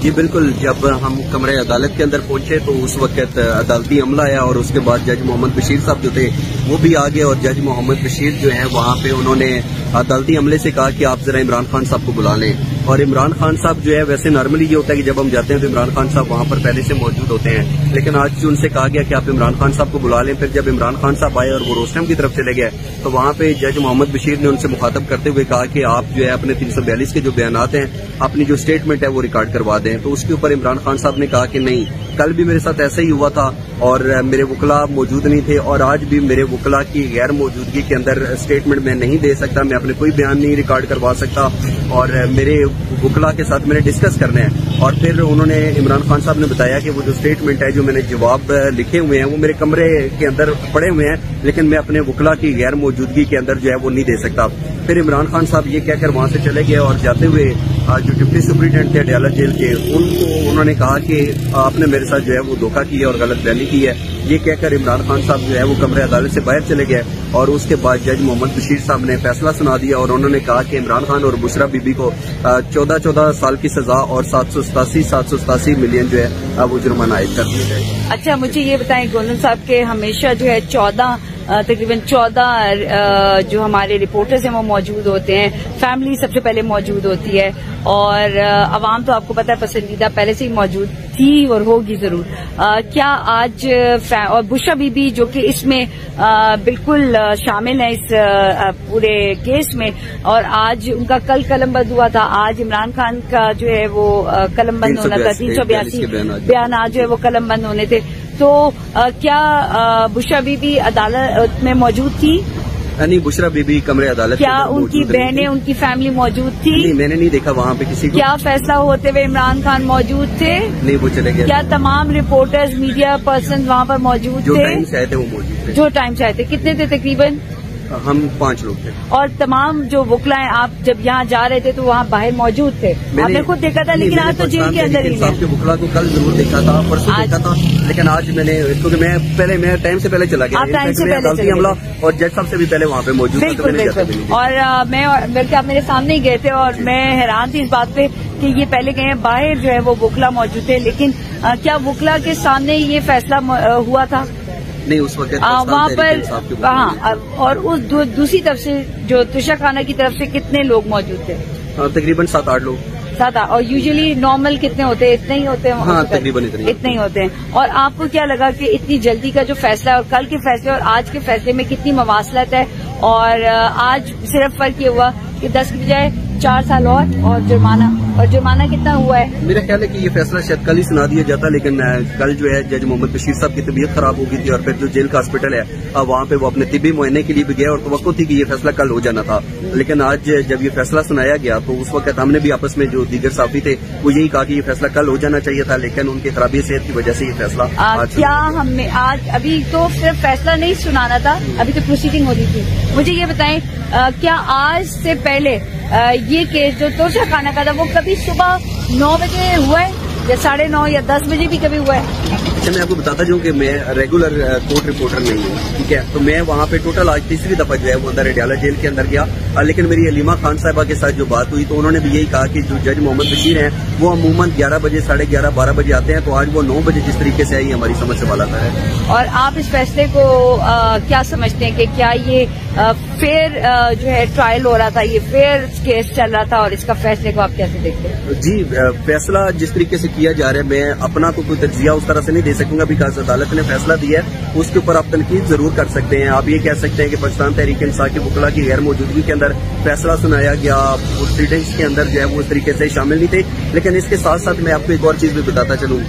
जी बिल्कुल, जब हम कमरे अदालत के अंदर पहुंचे तो उस वक्त अदालती अमला आया और उसके बाद जज मोहम्मद बशीर साहब जो थे वो भी आ गए और जज मोहम्मद बशीर जो है वहां पे उन्होंने अदालती अमले से कहा कि आप जरा इमरान खान साहब को बुला लें। और इमरान खान साहब जो है, वैसे नॉर्मली ये होता है कि जब हम जाते हैं तो इमरान खान साहब वहां पर पहले से मौजूद होते हैं, लेकिन आज जो उनसे कहा गया कि आप इमरान खान साहब को बुला लें। फिर जब इमरान खान साहब आए और वो रोस्टम की तरफ चले गए तो वहां पे जज मोहम्मद बशीर ने उनसे मुखातब करते हुए कहा कि आप जो है अपने 342 के जो बयानात हैं, अपनी जो स्टेटमेंट है वो रिकॉर्ड करवा दें। तो उसके ऊपर इमरान खान साहब ने कहा कि नहीं, कल भी मेरे साथ ऐसा ही हुआ था और मेरे वकला मौजूद नहीं थे और आज भी मेरे वकला की गैर मौजूदगी के अंदर स्टेटमेंट मैं नहीं दे सकता, मैं अपने कोई बयान नहीं रिकॉर्ड करवा सकता और मेरे वकला के साथ मैंने डिस्कस करने हैं। और फिर उन्होंने इमरान खान साहब ने बताया कि वो जो स्टेटमेंट है, जो मैंने जवाब लिखे हुए हैं वो मेरे कमरे के अंदर पड़े हुए हैं, लेकिन मैं अपने वकला की गैर मौजूदगी के अंदर जो है वो नहीं दे सकता। फिर इमरान खान साहब ये कहकर वहां से चले गए और जाते हुए जो डिप्टी सुप्रिंटेंडेंट थे अडयाला जेल के, उनको उन्होंने कहा कि आपने मेरे साथ जो है वो धोखा किया और गलत बयानी की है। ये कहकर इमरान खान साहब जो है वो कमरे अदालत से बाहर चले गए और उसके बाद जज मोहम्मद बशीर साहब ने फैसला सुना दिया और उन्होंने कहा कि इमरान खान और बुशरा बीबी को 14 साल की सजा और 787 मिलियन जो है वो जुर्माना आयद कर दिया जाए। अच्छा, मुझे ये बताएं गोल्डन साहब के हमेशा जो है तकरीबन 14 जो हमारे रिपोर्टर्स हैं वो मौजूद होते हैं, फैमिली सबसे पहले मौजूद होती है और अवाम तो आपको पता है पसंदीदा पहले से ही मौजूद थी और होगी जरूर। क्या आज और बुशरा बीबी जो कि इसमें बिल्कुल शामिल है इस पूरे केस में, और आज उनका कल कलमबंद हुआ था, आज इमरान खान का जो है वो कलमबंद होना था, 382 बयान जो है वो कलमबंद होने थे। तो क्या बुशरा बीबी अदालत में मौजूद थी? नहीं, बुशरा बीबी कमरे अदालत, क्या उनकी बहनें, उनकी फैमिली मौजूद थी? नहीं, मैंने नहीं देखा वहाँ पे किसी को। क्या फैसला होते हुए इमरान खान मौजूद थे? नहीं, वो चले गए। क्या तमाम रिपोर्टर्स, मीडिया पर्सन वहाँ पर मौजूद थे? जो टाइम से आए थे वो मौजूद थे। जो टाइम से आए थे, कितने थे तकरीबन? हम 5 लोग थे। और तमाम जो वकला हैं, आप जब यहाँ जा रहे थे तो वहाँ बाहर मौजूद थे? आपने खुद देखा था? लेकिन आज तो जेल के अंदर ही है। आपके वकला को कल जरूर देखा था, परसों देखा था, लेकिन आज मैंने, क्योंकि मैं टाइम से पहले चला गया, आप टाइम से पहले हमला और जज साहब से भी पहले वहाँ पे मौजूद था। बिल्कुल। और बल्कि आप मेरे सामने ही गए थे और मैं हैरान थी इस बात पे कि ये पहले गए हैं, बाहर जो है वो वकला मौजूद थे, लेकिन क्या वकला के सामने ये फैसला हुआ था? नहीं, उस वक्त वहाँ पर हाँ। और उस दूसरी तरफ से जो तुषार खाना की तरफ से कितने लोग मौजूद थे? तकरीबन 7-8 लोग। 7-8। और यूजुअली नॉर्मल कितने होते हैं? इतने ही होते हैं? हाँ, तकरीबन इतने ही होते हैं। और आपको क्या लगा कि इतनी जल्दी का जो फैसला है और कल के फैसले और आज के फैसले में कितनी मवासलत है? और आज सिर्फ फर्क ये हुआ कि 10 की बजाय 4 साल और जुर्माना कितना हुआ है? मेरा ख्याल है कि ये फैसला शायद कल ही सुना दिया जाता, लेकिन कल जो है जज मोहम्मद बशीर साहब की तबीयत खराब हो गई थी और फिर जो जेल का हॉस्पिटल है वहाँ पे वो अपने तिब्बी मुआयने के लिए भी गया और तवक्को थी कि ये फैसला कल हो जाना था। लेकिन आज जब ये फैसला सुनाया गया तो उस वक्त हमने भी आपस में जो दीगर साफी थे वो यही कहा कि ये फैसला कल हो जाना चाहिए था, लेकिन उनकी खराबी सेहत की वजह से ये फैसला क्या हमने आज अभी तो सिर्फ फैसला नहीं सुनाना था, अभी तो प्रोसीडिंग होनी थी। मुझे ये बताएं, क्या आज से पहले ये केस जो तुषार खाना का था वो कभी सुबह 9 बजे हुआ है या 9:30 या 10 बजे भी कभी हुआ है? अच्छा, मैं आपको बताता जाऊँ कि मैं रेगुलर कोर्ट रिपोर्टर नहीं हूँ, ठीक है, तो मैं वहाँ पे टोटल आज तीसरी दफा जो है वो अंदर अडयाला जेल के अंदर गया। लेकिन मेरी अलीमा खान साहिबा के साथ जो बात हुई तो उन्होंने भी यही कहा कि जो जज मोहम्मद बशीर हैं वो अमूमन 11 बजे, 11:30, 12 बजे आते हैं, तो आज वो 9 बजे जिस तरीके से आई हमारी समझ से वाला है। और आप इस फैसले को क्या समझते हैं कि क्या ये फेयर जो है ट्रायल हो रहा था, ये फेयर केस चल रहा था और इसका फैसले को आप कैसे देखते हैं? जी, फैसला जिस तरीके से किया जा रहा है, मैं अपना तो कोई तज्जिया उस तरह से नहीं दे सकूंगा, बिकॉज अदालत ने फैसला दिया है, उसके ऊपर आप तनकीद जरूर कर सकते हैं। आप ये कह सकते हैं कि पाकिस्तान तहरीक इंसाफ की वकला की गैर मौजूदगी के अंदर फैसला सुनाया गया, प्रोसीडिंग्स के अंदर जो है वो इस तरीके से शामिल नहीं थे। लेकिन इसके साथ साथ मैं आपको एक और चीज भी बताता चलूँ,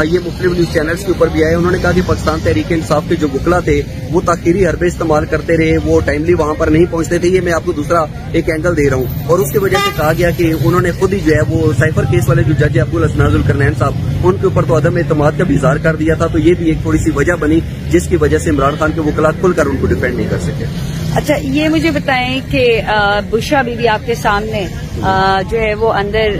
ये मुख्तलिफ न्यूज चैनल्स के ऊपर भी आए, उन्होंने कहा कि पाकिस्तान तहरीक इंसाफ के जो वकला थे वो ताखीरी हरबे इस्तेमाल करते रहे, वो टाइमली वहां पर नहीं पहुंचते थे। ये मैं आपको दूसरा एक एंगल दे रहा हूँ और उसकी वजह से कहा गया कि उन्होंने खुद ही जो है वो साइफर केस वाले जो जज अब्दुल हसन करनैन साहब, उनके ऊपर तो अदम एतमाद का भी इज़हार कर दिया था। तो ये भी एक थोड़ी सी वजह बनी जिसकी वजह से इमरान खान के वकला खुलकर उनको डिफेंड नहीं कर सके। अच्छा, ये मुझे बताएं कि बुशरा बीबी आपके सामने जो है वो अंदर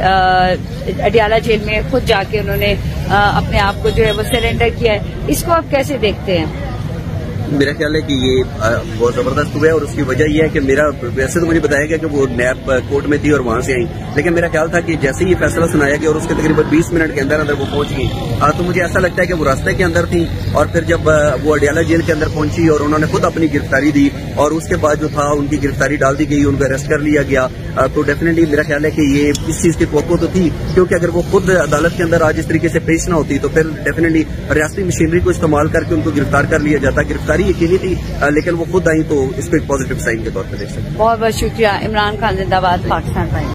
अडयाला जेल में खुद जाके उन्होंने अपने आप को जो है वो सरेंडर किया है, इसको आप कैसे देखते हैं? मेरा ख्याल है कि ये बहुत जबरदस्त हुआ है और उसकी वजह यह है कि मेरा वैसे तो मुझे बताया गया कि वो नैब कोर्ट में थी और वहां से आई, लेकिन मेरा ख्याल था कि जैसे ही फैसला सुनाया गया और उसके तकरीबन 20 मिनट के अंदर अंदर वो पहुंच गई, तो मुझे ऐसा लगता है कि वो रास्ते के अंदर थी और फिर जब वो अडियाला जेल के अंदर पहुंची और उन्होंने खुद अपनी गिरफ्तारी दी और उसके बाद जो था उनकी गिरफ्तारी डाल दी गई, उनको अरेस्ट कर लिया गया, तो डेफिनेटली मेरा ख्याल है कि ये इस चीज की तवक्को तो थी, क्योंकि अगर वो खुद अदालत के अंदर आज इस तरीके से पेश ना होती तो फिर डेफिनेटली रियासती मशीनरी को इस्तेमाल करके उनको गिरफ्तार कर लिया जाता। गिरफ्तारी यकीनी थी, लेकिन वो खुद आई, तो इसको एक पॉजिटिव साइन के तौर पर देख सकते हैं। बहुत बहुत शुक्रिया। इमरान खान जिंदाबाद, पाकिस्तान।